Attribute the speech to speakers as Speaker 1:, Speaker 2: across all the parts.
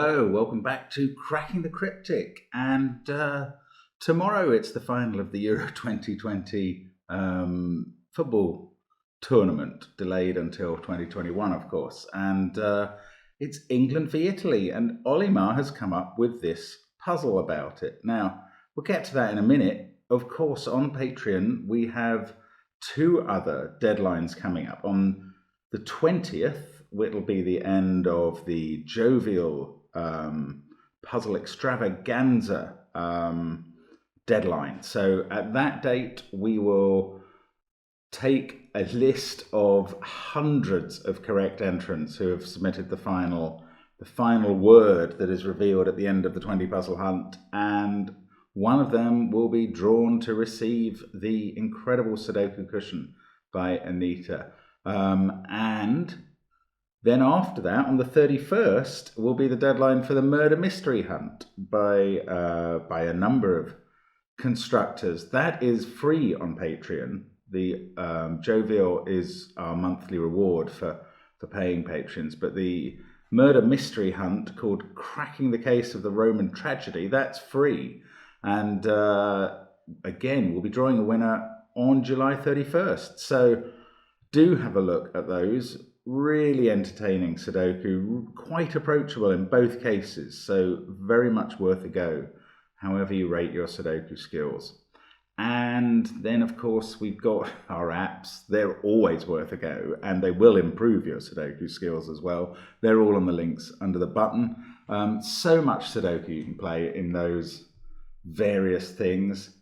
Speaker 1: Hello, welcome back to Cracking the Cryptic. And tomorrow it's the final of the Euro 2020 football tournament, delayed until 2021, of course. And it's England v Italy. And Olimar has come up with this puzzle about it. Now, we'll get to that in a minute. Of course, on Patreon, we have two other deadlines coming up. On the 20th, it'll be the end of the jovial puzzle extravaganza deadline. So at that date, we will take a list of hundreds of correct entrants who have submitted the final word that is revealed at the end of the 20 puzzle hunt, and one of them will be drawn to receive the incredible Sudoku cushion by Anita. And then after that, on the 31st, will be the deadline for the murder mystery hunt by a number of constructors. That is free on Patreon. The Jovial is our monthly reward for paying patrons, but the murder mystery hunt called Cracking the Case of the Roman Tragedy, that's free. And again, we'll be drawing a winner on July 31st. So do have a look at those. Really entertaining Sudoku, quite approachable in both cases, so very much worth a go, however you rate your Sudoku skills. And then, of course, we've got our apps. They're always worth a go, and they will improve your Sudoku skills as well. They're all on the links under the button. So much Sudoku you can play in those various things.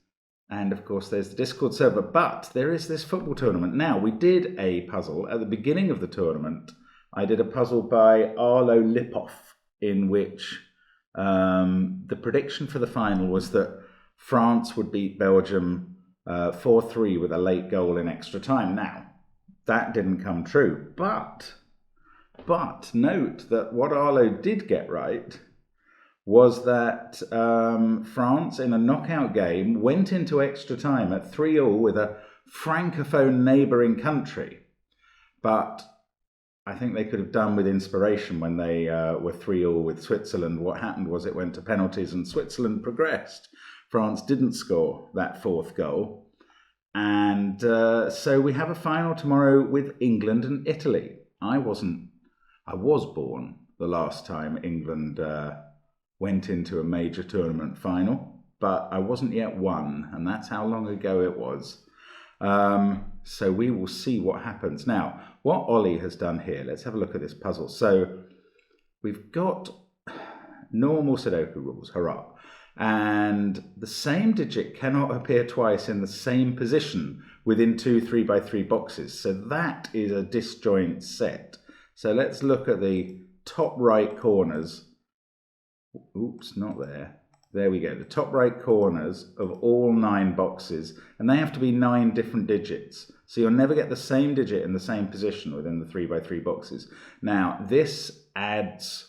Speaker 1: And of course, there's the Discord server, but there is this football tournament. Now, we did a puzzle at the beginning of the tournament. I did a puzzle by Arlo Lipov, in which the prediction for the final was that France would beat Belgium 4-3 with a late goal in extra time. Now, that didn't come true, but note that what Arlo did get right was that France, in a knockout game, went into extra time at 3-3 with a francophone neighbouring country. But I think they could have done with inspiration when they were 3-3 with Switzerland. What happened was it went to penalties and Switzerland progressed. France didn't score that fourth goal. And so we have a final tomorrow with England and Italy. I was born the last time England went into a major tournament final, but I wasn't yet one, and that's how long ago it was. So we will see what happens. Now, what Ollie has done here, let's have a look at this puzzle. So we've got normal Sudoku rules, hurrah. And the same digit cannot appear twice in the same position within two 3x3 boxes. So that is a disjoint set. So let's look at the top right corners. Oops, not there. There we go. The top right corners of all 9 boxes, and they have to be 9 different digits. So you'll never get the same digit in the same position within the 3x3 boxes. Now, this adds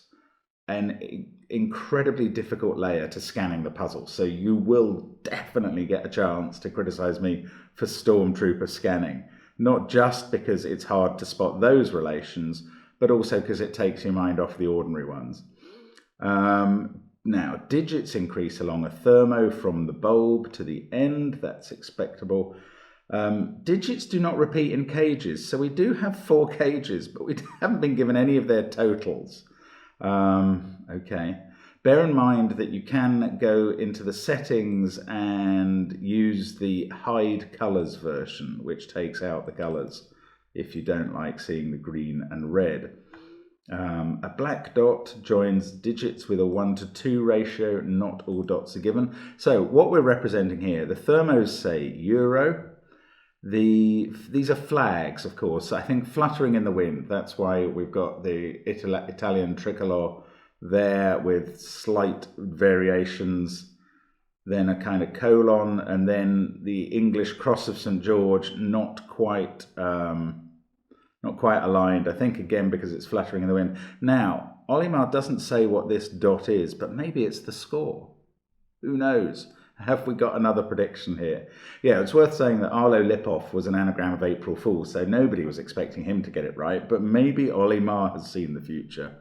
Speaker 1: an incredibly difficult layer to scanning the puzzle. So you will definitely get a chance to criticize me for Stormtrooper scanning, not just because it's hard to spot those relations, but also because it takes your mind off the ordinary ones. Now, digits increase along a thermo from the bulb to the end. That's expectable. Digits do not repeat in cages. So we do have 4 cages, but we haven't been given any of their totals. Okay. Bear in mind that you can go into the settings and use the hide colors version, which takes out the colors if you don't like seeing the green and red. A black dot joins digits with a 1-to-2 ratio. Not all dots are given. So what we're representing here, the thermos say Euro. These are flags, of course. I think fluttering in the wind. That's why we've got the Italian tricolor there with slight variations. Then a kind of colon, and then the English cross of St. George, not quite aligned, I think, again, because it's fluttering in the wind. Now, Olimar doesn't say what this dot is, but maybe it's the score. Who knows? Have we got another prediction here? Yeah, it's worth saying that Arlo Lipov was an anagram of April Fool, so nobody was expecting him to get it right, but maybe Olimar has seen the future.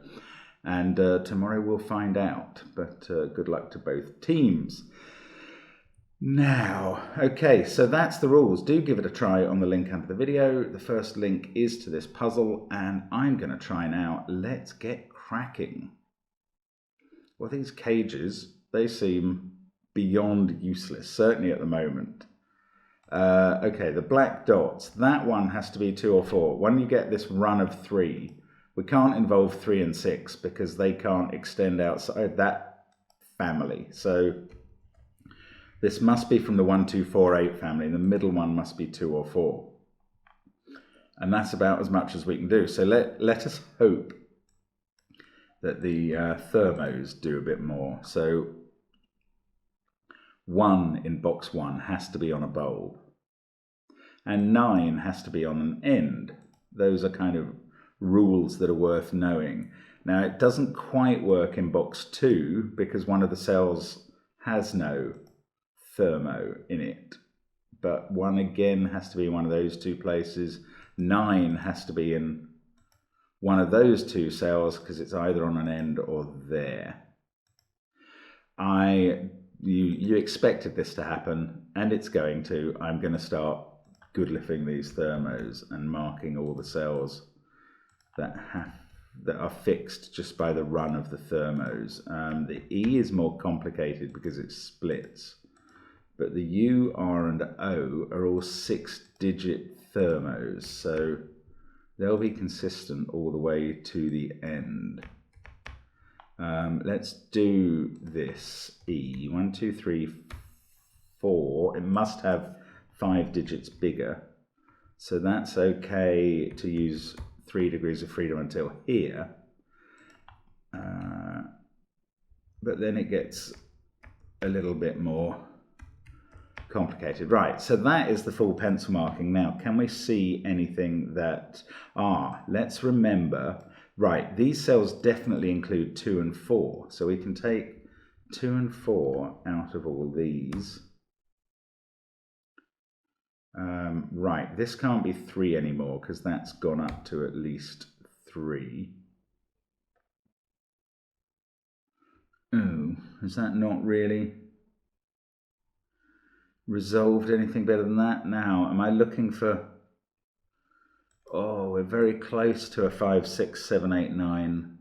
Speaker 1: And tomorrow we'll find out, but good luck to both teams. Now, okay, so that's the rules. Do give it a try on the link under the video. The first link is to this puzzle, and I'm going to try now. Let's get cracking. Well, these cages, they seem beyond useless, certainly at the moment. Okay, the black dots, that one has to be 2 or 4. When you get this run of 3, we can't involve 3 and 6 because they can't extend outside that family. So this must be from the 1, 2, 4, 8 family. The middle one must be 2 or 4. And that's about as much as we can do. So let us hope that the thermos do a bit more. So 1 in box 1 has to be on a bulb. And 9 has to be on an end. Those are kind of rules that are worth knowing. Now, it doesn't quite work in box 2 because one of the cells has no thermo in it. But 1 again has to be in one of those 2 places. 9 has to be in one of those 2 cells because it's either on an end or there. You expected this to happen, and it's going to. I'm going to start Goodliffing these thermos and marking all the cells that are fixed just by the run of the thermos. The E is more complicated because it splits, but the U, R, and O are all 6-digit thermos, so they'll be consistent all the way to the end. Let's do this E. 1, 2, 3, 4. It must have 5 digits bigger, so that's okay to use 3 degrees of freedom until here. But then it gets a little bit more complicated. Right, so that is the full pencil marking. Now, can we see anything that... let's remember, right, these cells definitely include 2 and 4. So we can take 2 and 4 out of all these. Right, this can't be 3 anymore because that's gone up to at least 3. Oh, is that not really resolved anything better than that? Now, am I looking for... Oh, we're very close to a 5, 6, 7, 8, 9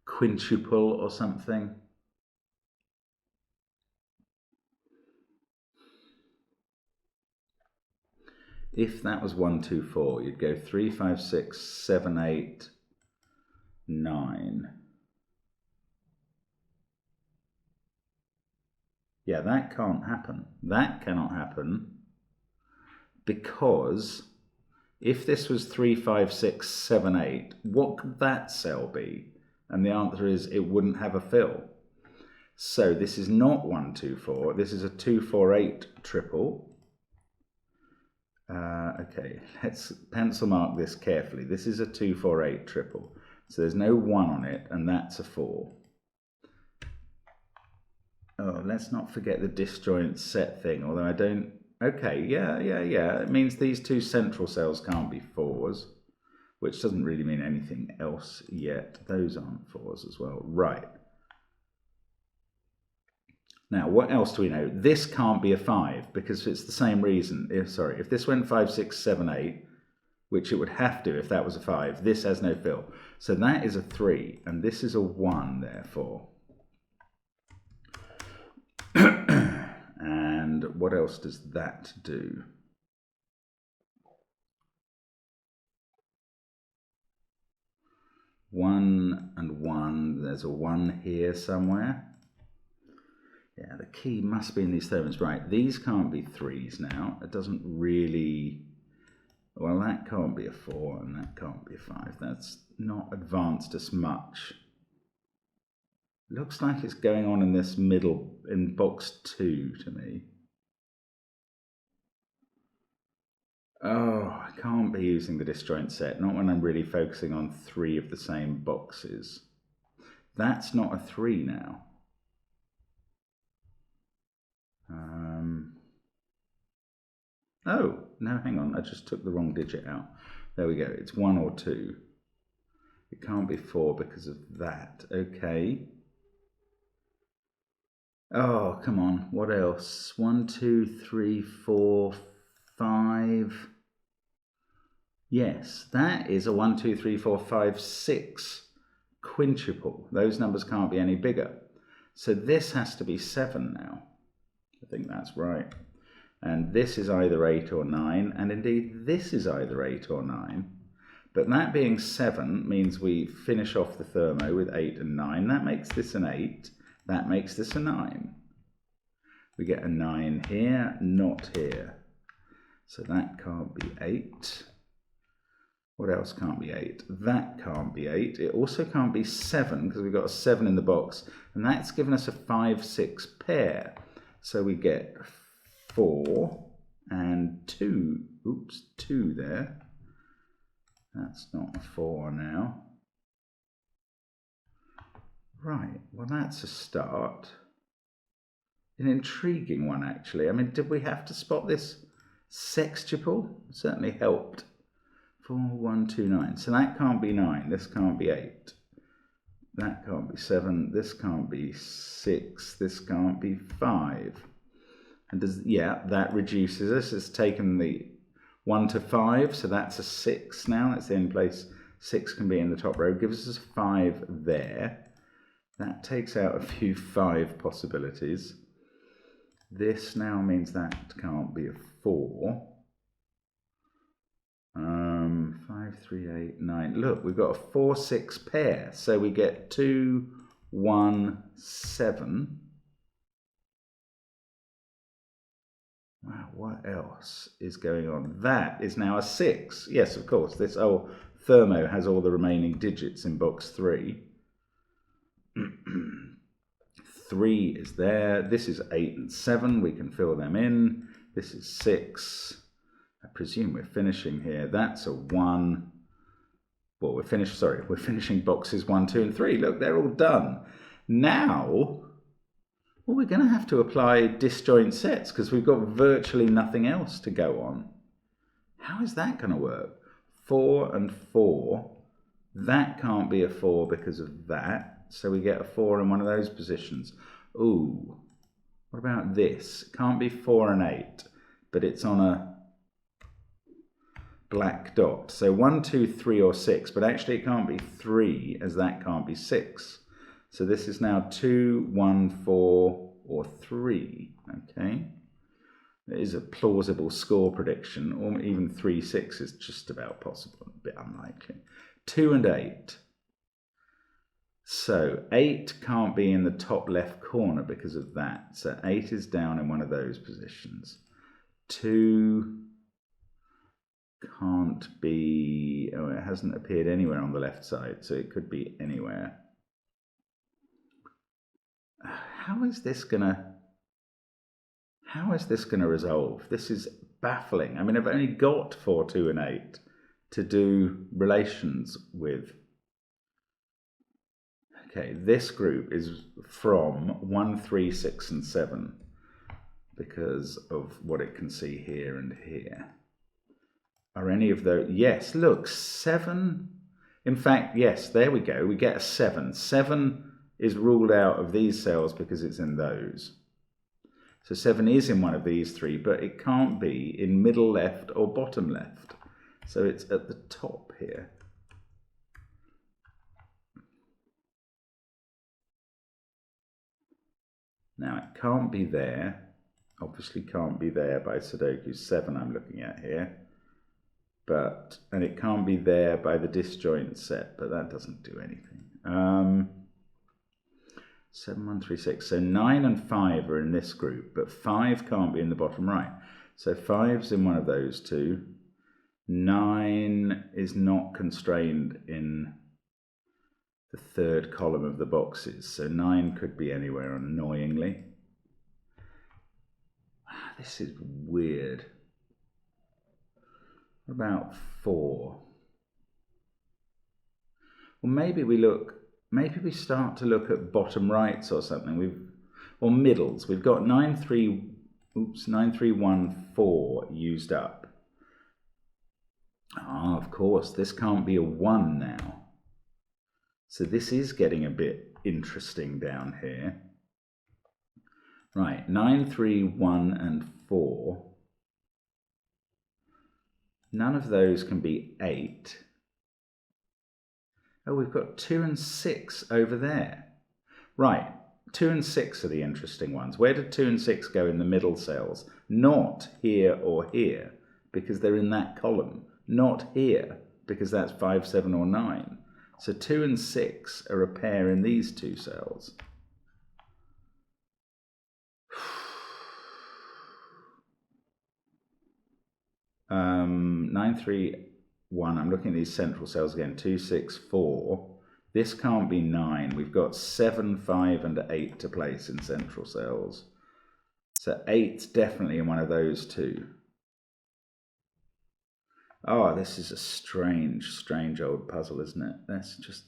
Speaker 1: quintuple or something. If that was 1, 2, 4, you'd go 3, 5, 6, 7, 8, 9. Yeah, that can't happen. That cannot happen because if this was 3, 5, 6, 7, 8, what could that cell be? And the answer is it wouldn't have a fill. So this is not 1, 2, 4. This is a 2, 4, 8 triple. Okay, let's pencil mark this carefully. This is a 2, 4, 8 triple. So there's no 1 on it, and that's a 4. Oh, let's not forget the disjoint set thing, although I don't... Okay, yeah. It means these 2 central cells can't be 4s, which doesn't really mean anything else yet. Those aren't 4s as well. Right. Now, what else do we know? This can't be a 5 because it's the same reason. If this went 5, 6, 7, 8, which it would have to if that was a 5, this has no fill. So that is a 3, and this is a 1, therefore. And what else does that do? One and 1, there's a 1 here somewhere. Yeah, the key must be in these thermos. Right, these can't be 3s now. It doesn't really... Well, that can't be a 4 and that can't be a 5. That's not advanced as much. Looks like it's going on in this middle, in box 2 to me. Oh, I can't be using the disjoint set, not when I'm really focusing on 3 of the same boxes. That's not a 3 now. Oh, no, hang on, I just took the wrong digit out. There we go, it's 1 or 2. It can't be 4 because of that. Okay. Oh, come on. What else? 1, 2, 3, 4, 5. Yes, that is a 1, 2, 3, 4, 5, 6 quintuple. Those numbers can't be any bigger. So this has to be 7 now. I think that's right. And this is either 8 or 9, and indeed this is either 8 or 9. But that being 7 means we finish off the thermo with 8 and 9. That makes this an 8. That makes this a 9. We get a 9 here, not here. So that can't be 8. What else can't be 8? That can't be 8. It also can't be 7 because we've got a 7 in the box. And that's given us a 5, 6 pair. So we get 4 and 2. Oops, 2 there. That's not a 4 now. Right, well that's a start. An intriguing one actually. I mean, did we have to spot this sextuple? It certainly helped. 4, 1, 2, 9. So that can't be 9. This can't be 8. That can't be 7. This can't be 6. This can't be 5. And does, yeah, that reduces us. It's taken the 1 to 5, so that's a 6 now. That's the only place 6 can be in the top row. Gives us a 5 there. That takes out a few 5 possibilities. This now means that can't be a 4. 5, 3, 8, 9. Look, we've got a 4, 6 pair. So we get 2, 1, 7. Wow, what else is going on? That is now a 6. Yes, of course. This thermo has all the remaining digits in box 3. 3 is there. This is 8 and 7. We can fill them in. This is 6. I presume we're finishing here. That's a 1. Well, we're finishing boxes 1, 2, and 3. Look, they're all done. Now, well, we're going to have to apply disjoint sets because we've got virtually nothing else to go on. How is that going to work? 4 and 4. That can't be a 4 because of that. So we get a 4 in one of those positions. Ooh, what about this? It can't be 4 and 8, but it's on a black dot. So 1, 2, 3 or 6, but actually it can't be 3 as that can't be 6. So this is now 2, 1, 4 or 3, okay? It is a plausible score prediction, or even 3, 6 is just about possible, a bit unlikely. 2 and 8. So 8 can't be in the top left corner because of that. So 8 is down in one of those positions. 2 can't be, oh, it hasn't appeared anywhere on the left side, so it could be anywhere. How is this gonna resolve? This is baffling. I mean, I've only got 4, 2, and 8 to do relations with. Okay, this group is from 1, 3, 6, and 7 because of what it can see here and here. Are any of those? Yes, look, 7. In fact, yes, there we go. We get a 7. 7 is ruled out of these cells because it's in those. So 7 is in one of these 3, but it can't be in middle left or bottom left. So it's at the top here. Now it can't be there. Obviously can't be there by Sudoku 7 I'm looking at here. And it can't be there by the disjoint set, but that doesn't do anything. 7, 1, 3, 6. So 9 and 5 are in this group, but 5 can't be in the bottom right. So 5's in one of those two. 9 is not constrained in the third column of the boxes. So 9 could be anywhere, annoyingly. This is weird. What about 4? Well, maybe we start to look at bottom rights or something. Or middles. We've got 9, 3, 1, 4 used up. Ah, of course, this can't be a 1 now. So this is getting a bit interesting down here. Right, 9, 3, 1 and 4. None of those can be 8. Oh, we've got 2 and 6 over there. Right, 2 and 6 are the interesting ones. Where did 2 and 6 go in the middle cells? Not here or here, because they're in that column. Not here, because that's 5, 7 or 9. So 2 and 6 are a pair in these two cells. 9, 3, 1. I'm looking at these central cells again. 2, 6, 4. This can't be 9. We've got 7, 5 and 8 to place in central cells. So 8's definitely in one of those two. Oh, this is a strange, strange old puzzle, isn't it? Let's just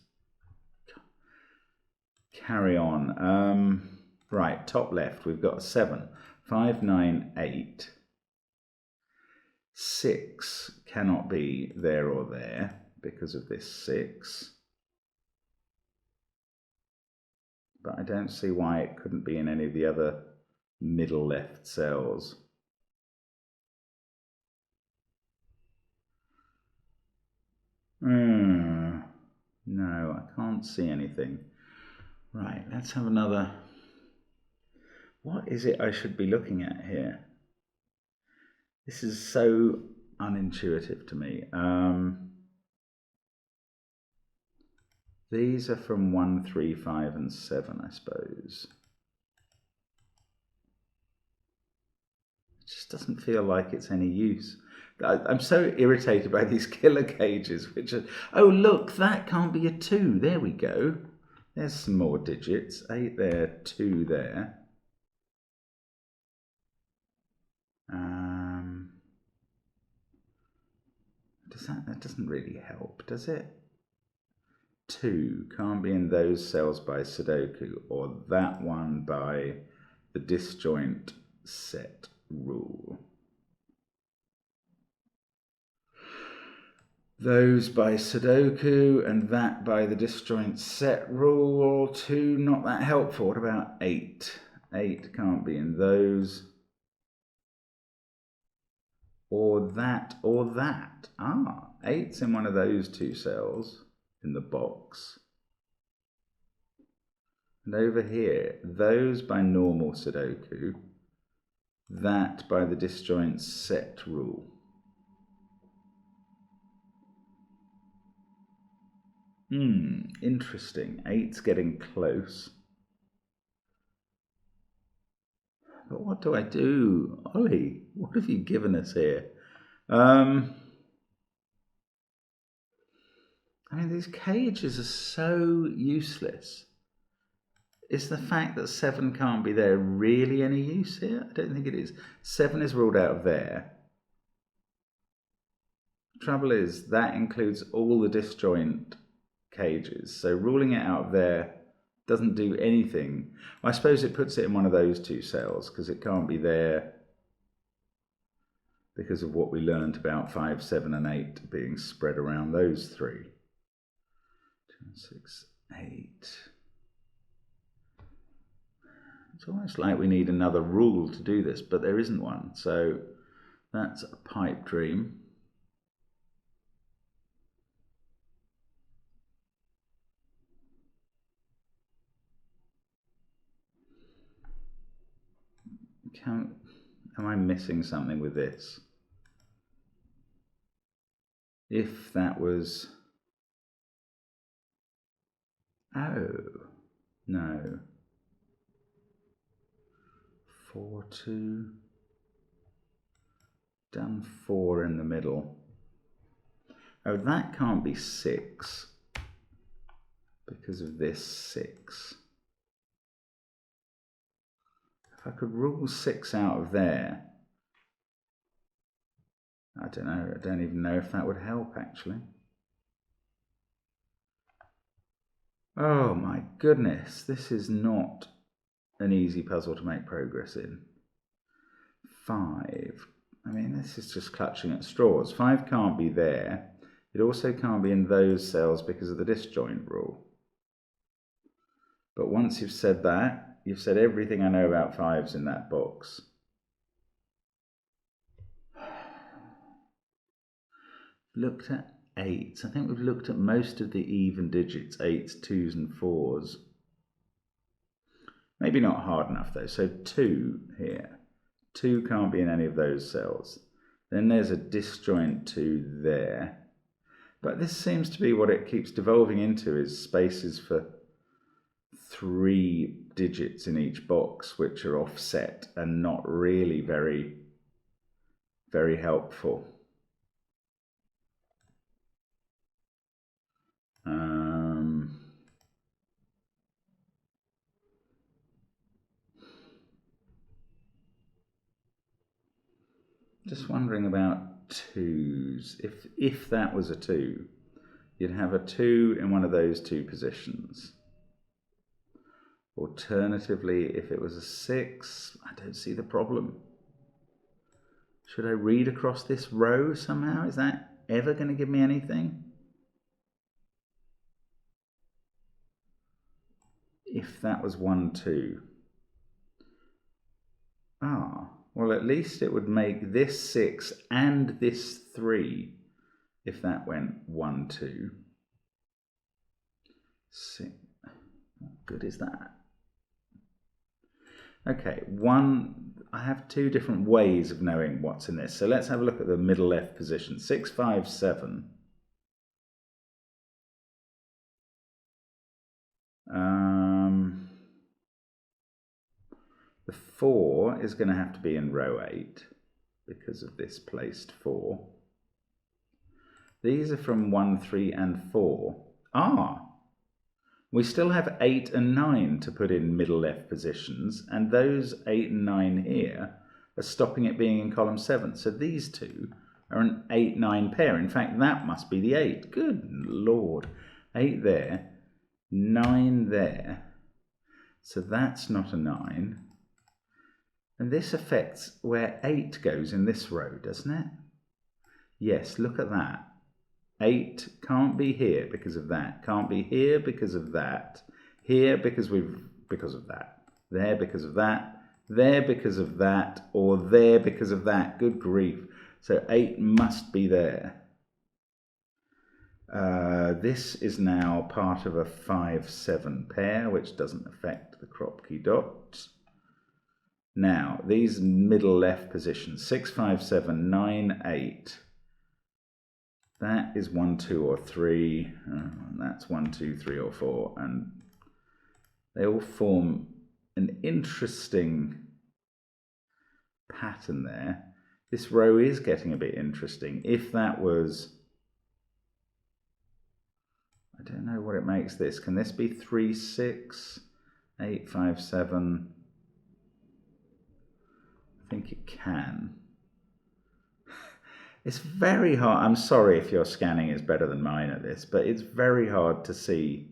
Speaker 1: carry on. Right, top left, we've got 7. 5, 9, 8. 6 cannot be there or there because of this 6. But I don't see why it couldn't be in any of the other middle left cells. No, I can't see anything. Right, let's have another. What is it I should be looking at here? This is so unintuitive to me. These are from 1, 3, 5 and 7, I suppose. It just doesn't feel like it's any use. I'm so irritated by these killer cages, which are, oh look, that can't be a 2. There we go. There's some more digits. 8 there, 2 there. That doesn't really help, does it? 2 can't be in those cells by Sudoku, or that one by the disjoint set rule. Those by Sudoku and that by the disjoint set rule. 2 not that helpful. What about 8? 8 can't be in those. Or that, or that. 8's in one of those two cells in the box. And over here, those by normal Sudoku, that by the disjoint set rule. Interesting. 8's getting close. But what do I do? Ollie, what have you given us here? I mean, these cages are so useless. Is the fact that 7 can't be there really any use here? I don't think it is. 7 is ruled out of there. Trouble is, that includes all the disjoint cages. So ruling it out of there doesn't do anything. I suppose it puts it in one of those two cells because it can't be there because of what we learned about 5, 7 and 8 being spread around those 3. 2, 6, 8. It's almost like we need another rule to do this, but there isn't one. So that's a pipe dream. Am I missing something with this? If that was... Oh, no. 4, 2. Done 4 in the middle. Oh, that can't be 6 because of this 6. If I could rule 6 out of there, I don't know, I don't even know if that would help actually. Oh my goodness, this is not an easy puzzle to make progress in. 5, I mean, this is just clutching at straws. 5 can't be there. It also can't be in those cells because of the disjoint rule. But once you've said that, you've said everything I know about fives in that box. Looked at eights. I think we've looked at most of the even digits, eights, twos and fours. Maybe not hard enough though. So 2 here. 2 can't be in any of those cells. Then there's a disjoint 2 there. But this seems to be what it keeps devolving into, is spaces for 3 digits in each box, which are offset and not really very, very helpful. Just wondering about 2s. If that was a 2, you'd have a 2 in one of those 2 positions. Alternatively, if it was a 6, I don't see the problem. Should I read across this row somehow? Is that ever going to give me anything? If that was 1, 2. Well, at least it would make this 6 and this 3 if that went 1, 2. 6. What good is that? Okay, I have 2 different ways of knowing what's in this. So let's have a look at the middle left position. 6, 5, 7. The 4 is going to have to be in row 8 because of this placed 4. These are from 1, 3 and 4. We still have 8 and 9 to put in middle left positions, and those 8 and 9 here are stopping it being in column 7. So these 2 are an 8-9 pair. In fact, that must be the 8. Good Lord. 8 there, 9 there. So that's not a 9. And this affects where 8 goes in this row, doesn't it? Yes, look at that. 8 can't be here because of that. Can't be here because of that. Here because of that. There because of that. There because of that. Or there because of that. Good grief. So 8 must be there. This is now part of a 5-7 pair, which doesn't affect the crop key dots. Now, these middle left positions, 6, 5, 7, 9, 8. That is 1, 2 or 3. That's 1, 2, 3 or 4. And they all form an interesting pattern there. This row is getting a bit interesting. If that was, I don't know what it makes this. Can this be 3, 6, 8, 5, 7? I think it can. It's very hard. I'm sorry if your scanning is better than mine at this, but it's very hard to see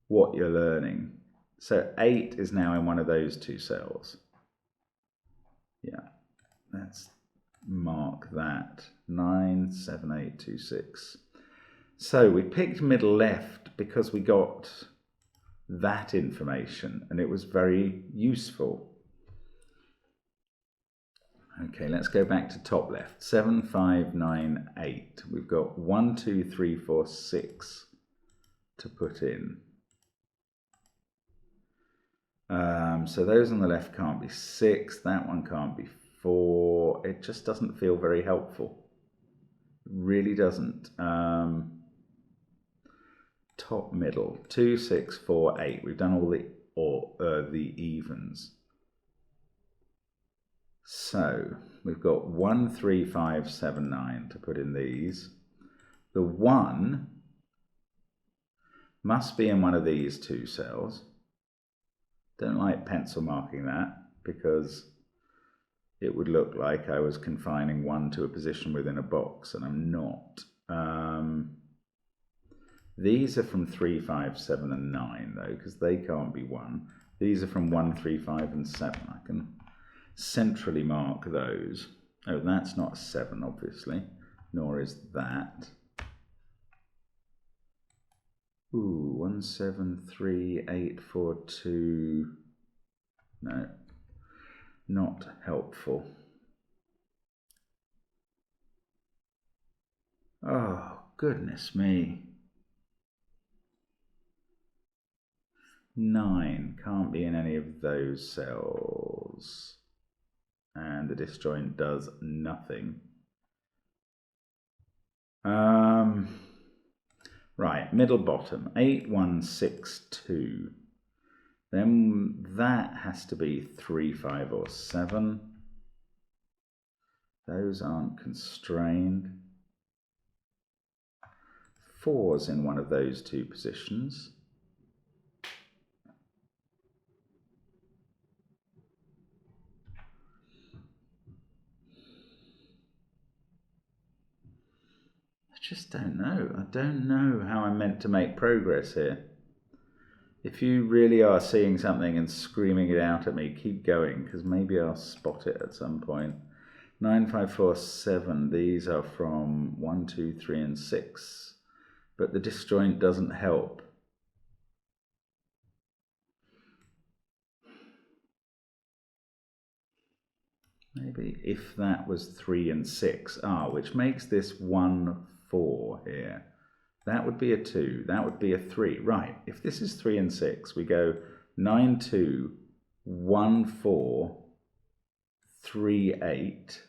Speaker 1: what you're learning. So 8 is now in one of those 2 cells. Yeah, let's mark that. 9, 7, 8, 2, 6. So we picked middle left because we got that information and it was very useful. Okay, let's go back to top left. 7, 5, 9, 8. We've got 1, 2, 3, 4, 6 to put in. So those on the left can't be 6. That one can't be 4. It just doesn't feel very helpful. It really doesn't. Top middle. 2, 6, 4, 8. We've done all the evens. So we've got 1, 3, 5, 7, 9 to put in these. The 1 must be in one of these 2 cells. Don't like pencil marking that because it would look like I was confining 1 to a position within a box, and I'm not. These are from 3, 5, 7 and 9 though, because they can't be 1. These are from 1, 3, 5 and 7. I can centrally mark those. Oh, that's not a 7 obviously, nor is that. Ooh, 173842. No, not helpful. Oh, goodness me. 9 can't be in any of those cells. And the disjoint does nothing. Right, middle bottom, 8162. Then that has to be 3, 5, or 7. Those aren't constrained. 4's in one of those two positions. I just don't know. I don't know how I'm meant to make progress here. If you really are seeing something and screaming it out at me, keep going, because maybe I'll spot it at some point. 9, 5, 4, 7. These are from 1, 2, 3, and 6. But the disjoint doesn't help. Maybe if that was 3 and 6, which makes this 1, 4 here. That would be a 2, that would be a 3. Right, if this is 3 and 6, we go 9, 2, 1, 4, 3, 8.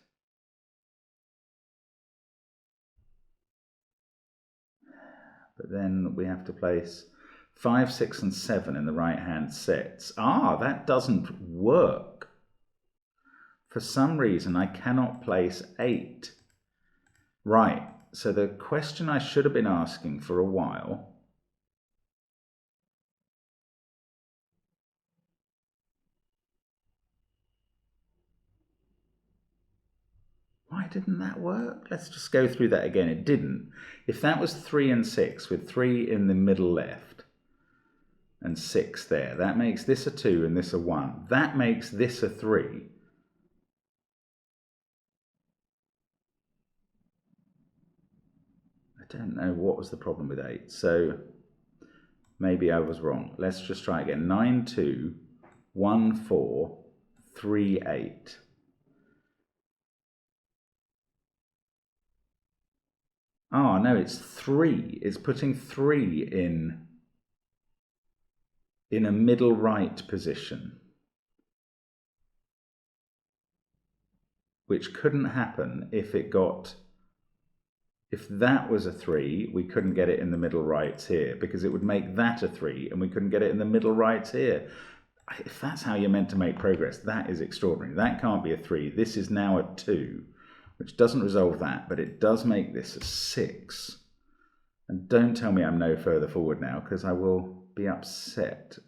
Speaker 1: But then we have to place 5, 6, and 7 in the right-hand sets. That doesn't work. For some reason, I cannot place 8. Right. So the question I should have been asking for a while why didn't that work? Let's just go through that again. It didn't. If that was 3 and 6 with 3 in the middle left and 6 there, that makes this a 2 and this a 1. That makes this a 3. I don't know what was the problem with 8. So maybe I was wrong. Let's just try again. 9, 2, 1, 4, 3, 8. No, it's 3. It's putting 3 in a middle right position, which couldn't happen if that was a 3, we couldn't get it in the middle rights here, because it would make that a 3 and we couldn't get it in the middle rights here. If that's how you're meant to make progress, that is extraordinary. That can't be a 3. This is now a 2, which doesn't resolve that, but it does make this a 6. And don't tell me I'm no further forward now, because I will be upset.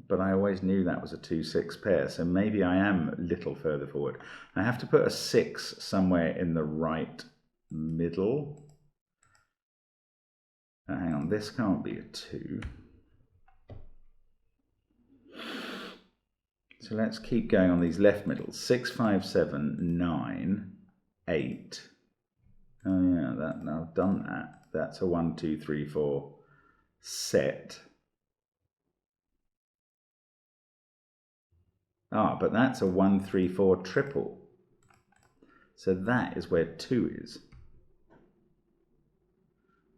Speaker 1: But I always knew that was a 2-6 pair, so maybe I am a little further forward. I have to put a 6 somewhere in the right middle. Hang on, this can't be a 2. So let's keep going on these left middles. 6, 5, 7, 9, 8. Oh yeah, I've done that. That's a 1, 2, 3, 4 set. But that's a 1, 3, 4 triple. So that is where 2 is.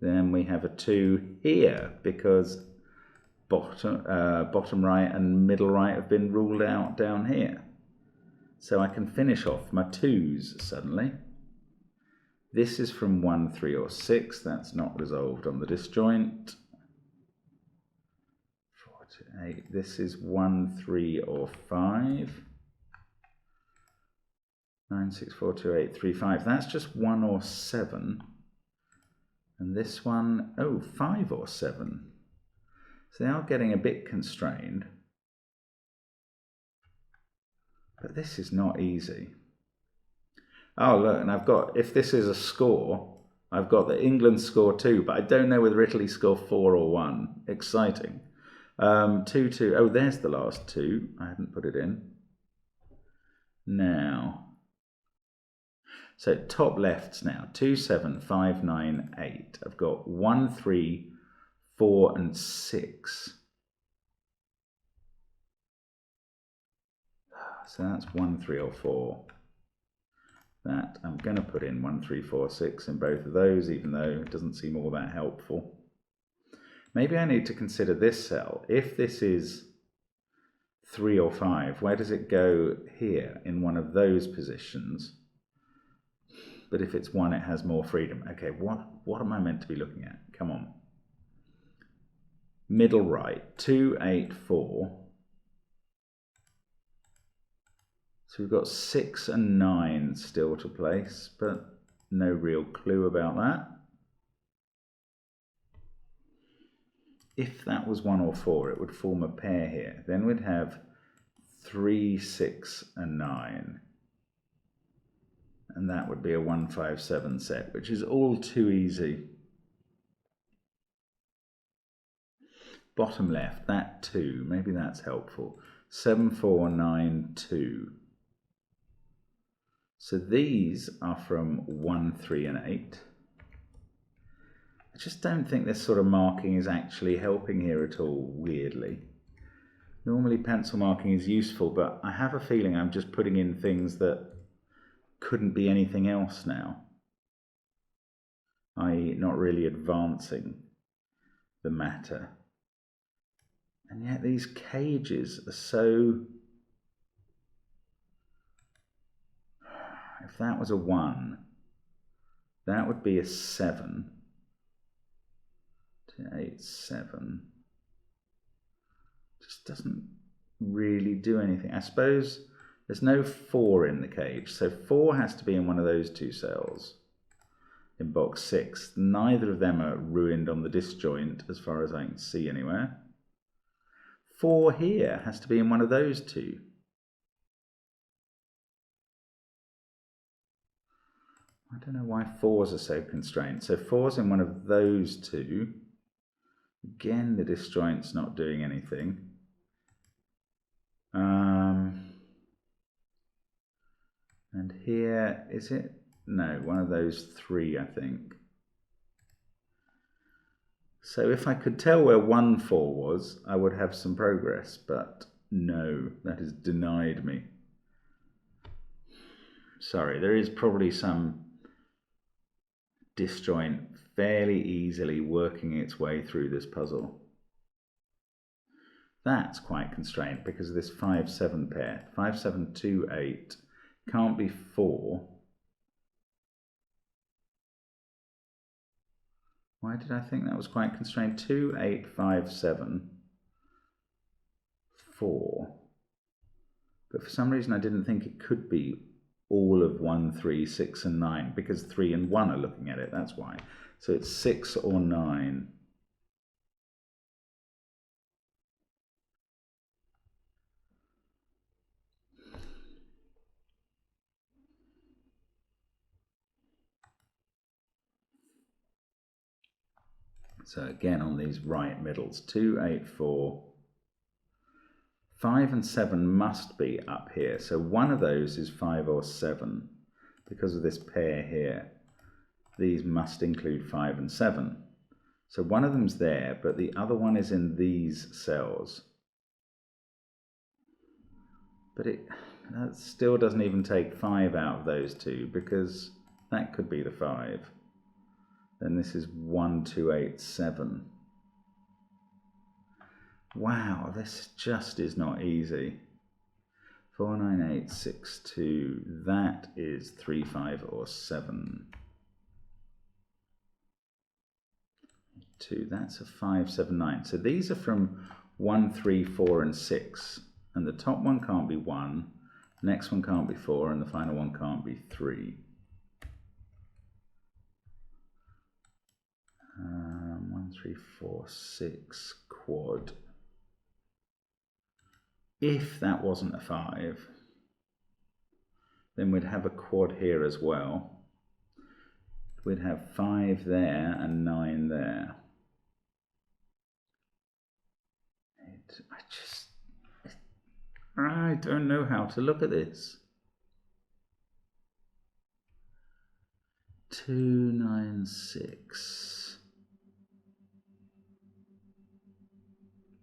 Speaker 1: Then we have a 2 here, because bottom right and middle right have been ruled out down here. So I can finish off my 2's suddenly. This is from 1, 3, or 6. That's not resolved on the disjoint. 4, 2, 8. This is 1, 3, or 5. 9, 6, 4, 2, 8, 3, 5. That's just 1 or 7. And this one, 5 or 7. So they are getting a bit constrained. But this is not easy. Look, and I've got, if this is a score, I've got the England score 2, but I don't know whether Italy score 4 or 1. Exciting. 2, 2. There's the last 2. I hadn't put it in. Now, So top lefts now, 2, 7, 5, 9, 8. I've got 1, 3, 4 and 6. So that's 1, 3 or 4. That I'm going to put in 1, 3, 4, 6 in both of those, even though it doesn't seem all that helpful. Maybe I need to consider this cell. If this is 3 or 5, where does it go here in one of those positions? But if it's 1, it has more freedom. Okay, what am I meant to be looking at? Come on. Middle right, 2, 8, 4. So we've got 6 and 9 still to place, but no real clue about that. If that was 1 or 4, it would form a pair here. Then we'd have 3, 6 and 9. And that would be a 1, 5, 7 set, which is all too easy. Bottom left, that 2, maybe that's helpful. 7, 4, 9, 2. So these are from 1, 3 and 8. I just don't think this sort of marking is actually helping here at all, weirdly. Normally pencil marking is useful, but I have a feeling I'm just putting in things that couldn't be anything else now, i.e. not really advancing the matter. And yet these cages are so... If that was a 1, that would be a 7. 2, 8, 7. Just doesn't really do anything. I suppose there's no 4 in the cage, so 4 has to be in one of those 2 cells in box 6. Neither of them are ruined on the disjoint as far as I can see anywhere. 4 here has to be in one of those 2. I don't know why 4s are so constrained. So 4's in one of those 2. Again, the disjoint's not doing anything. And here, is it? No, one of those 3, I think. So if I could tell where 1, 4 was, I would have some progress, but no, that is denied me. Sorry, there is probably some disjoint fairly easily working its way through this puzzle. That's quite constrained because of this 5, 7 pair. 5, 7, 2, 8 can't be 4. Why did I think that was quite constrained? 2, 8, 5, 7, 4. But for some reason I didn't think it could be all of 1, 3, 6 and 9 because 3 and 1 are looking at it, that's why. So it's 6 or 9. So again on these right middles, 2, 8, 4. 5 and 7 must be up here. So one of those is 5 or 7 because of this pair here. These must include 5 and 7. So one of them's there, but the other one is in these cells. But that still doesn't even take 5 out of those 2 because that could be the 5. Then this is 1, 2, 8, 7. Wow, this just is not easy. 4, 9, 8, 6, 2. That is 3, 5 or 7. 2, that's a 5, 7, 9. So these are from 1, 3, 4 and 6. And the top one can't be 1, the next one can't be 4, and the final one can't be 3. 1, 3, 4, 6, quad. If that wasn't a 5, then we'd have a quad here as well. We'd have 5 there and 9 there. I don't know how to look at this. 296.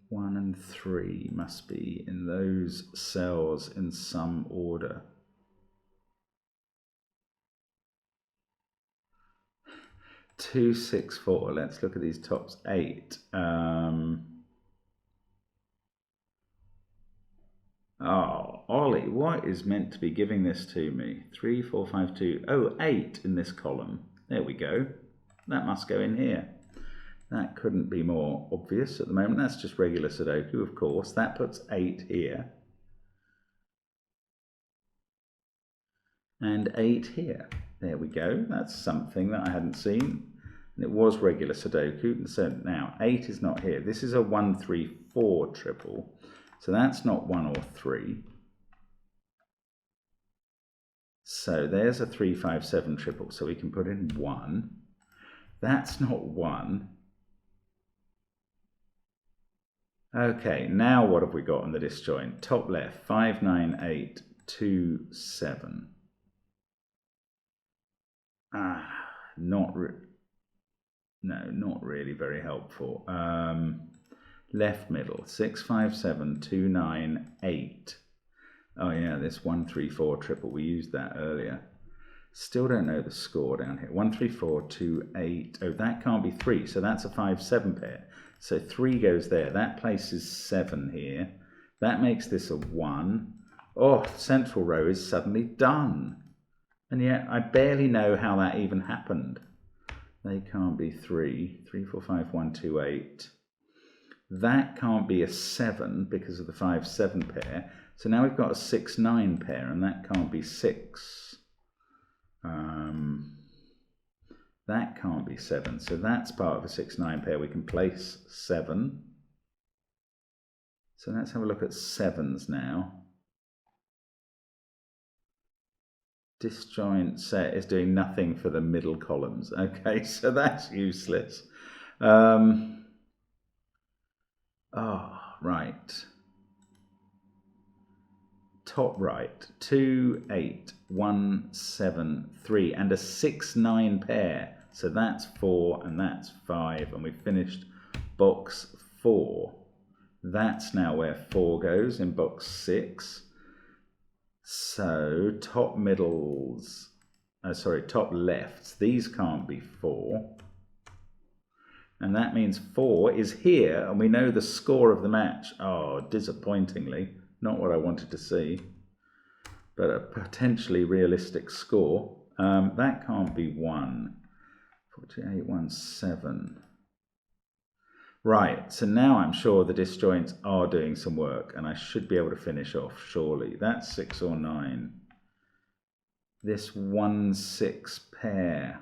Speaker 1: 1 and 3 must be in those cells in some order. 264. Let's look at these tops 8. Oh, Ollie, what is meant to be giving this to me? 3, 4, 5, 2. Oh, 8 in this column. There we go. That must go in here. That couldn't be more obvious at the moment. That's just regular Sudoku, of course. That puts 8 here. And 8 here. There we go. That's something that I hadn't seen. And it was regular Sudoku. And so now 8 is not here. This is a 1, 3, 4 triple. So that's not 1 or 3. So there's a 3, 5, 7 triple. So we can put in 1. That's not 1. Okay, now what have we got on the disjoint? Top left, 5, 9, 8, 2, 7. Not really very helpful. Left middle, 6, 5, 7, 2, 9, 8. Oh yeah, this 1, 3, 4 triple, we used that earlier. Still don't know the score down here. 1, 3, 4, 2, 8. Oh, that can't be 3, so that's a 5, 7 pair. So 3 goes there. That places 7 here. That makes this a 1. Oh, central row is suddenly done. And yet I barely know how that even happened. They can't be 3. 3, 4, 5, 1, 2, 8. That can't be a 7 because of the 5, 7 pair. So now we've got a 6, 9 pair, and that can't be 6. That can't be 7. So that's part of a 6, 9 pair. We can place 7. So let's have a look at 7s now. Disjoint set is doing nothing for the middle columns. Okay, so that's useless. Oh, right. Top right, 2, 8, 1, 7, 3, and a 6, 9 pair. So that's 4 and that's 5, and we've finished box 4. That's now where 4 goes in box 6. So top middles, top lefts, these can't be 4. And that means 4 is here, and we know the score of the match. Oh, disappointingly, not what I wanted to see, but a potentially realistic score. That can't be 1. 48, 1, 7. Right, so now I'm sure the disjoints are doing some work, and I should be able to finish off, surely. That's 6 or 9. This 1, 6 pair.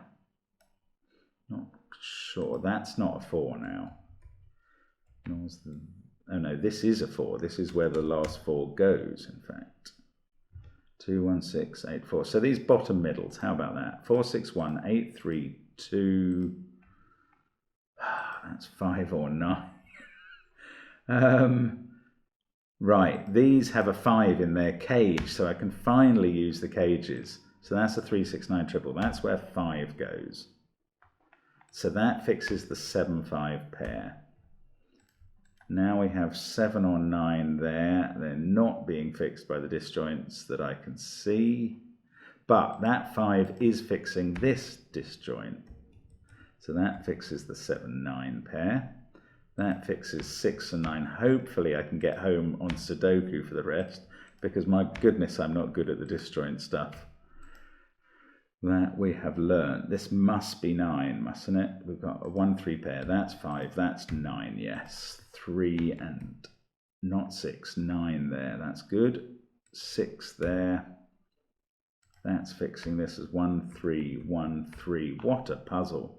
Speaker 1: Not sure. That's not a 4 now. Oh no, this is a 4. This is where the last 4 goes, in fact. 2, 1, 6, 8, 4. So these bottom middles, how about that? 4, 6, 1, 8, 3, 2. That's 5 or 9. Right, these have a 5 in their cage, so I can finally use the cages. So that's a 3, 6, 9 triple. That's where 5 goes. So that fixes the 7, 5 pair. Now we have 7 or 9 there. They're not being fixed by the disjoints that I can see. But that 5 is fixing this disjoint. So that fixes the 7, 9 pair. That fixes 6 and 9. Hopefully I can get home on Sudoku for the rest, because my goodness, I'm not good at the disjoint stuff. That we have learned. This must be 9, mustn't it? We've got a 1, 3 pair. That's 5. That's 9, yes. 3 and not 6. 9 there. That's good. 6 there. That's fixing this as 1, 3, 1, 3. What a puzzle.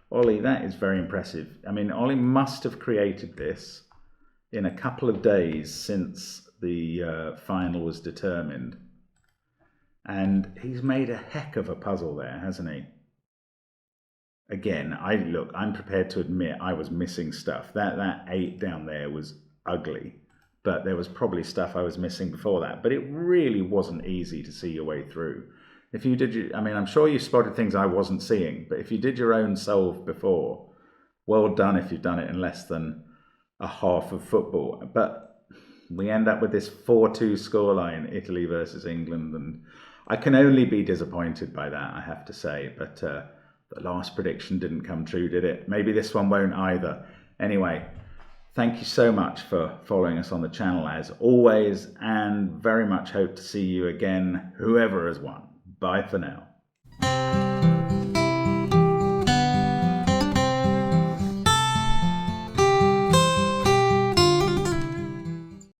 Speaker 1: Ollie, that is very impressive. I mean, Ollie must have created this in a couple of days since the final was determined. And he's made a heck of a puzzle there, hasn't he? Again, I'm prepared to admit I was missing stuff. That 8 down there was ugly, but there was probably stuff I was missing before that. But it really wasn't easy to see your way through. if you did, I mean, I'm sure you spotted things I wasn't seeing, but if you did your own solve before, well done if you've done it in less than a half of football. But we end up with this 4-2 scoreline, Italy versus England, and I can only be disappointed by that, I have to say. But the last prediction didn't come true, did it? Maybe this one won't either. Anyway, thank you so much for following us on the channel as always, and very much hope to see you again, whoever has won. Bye for now.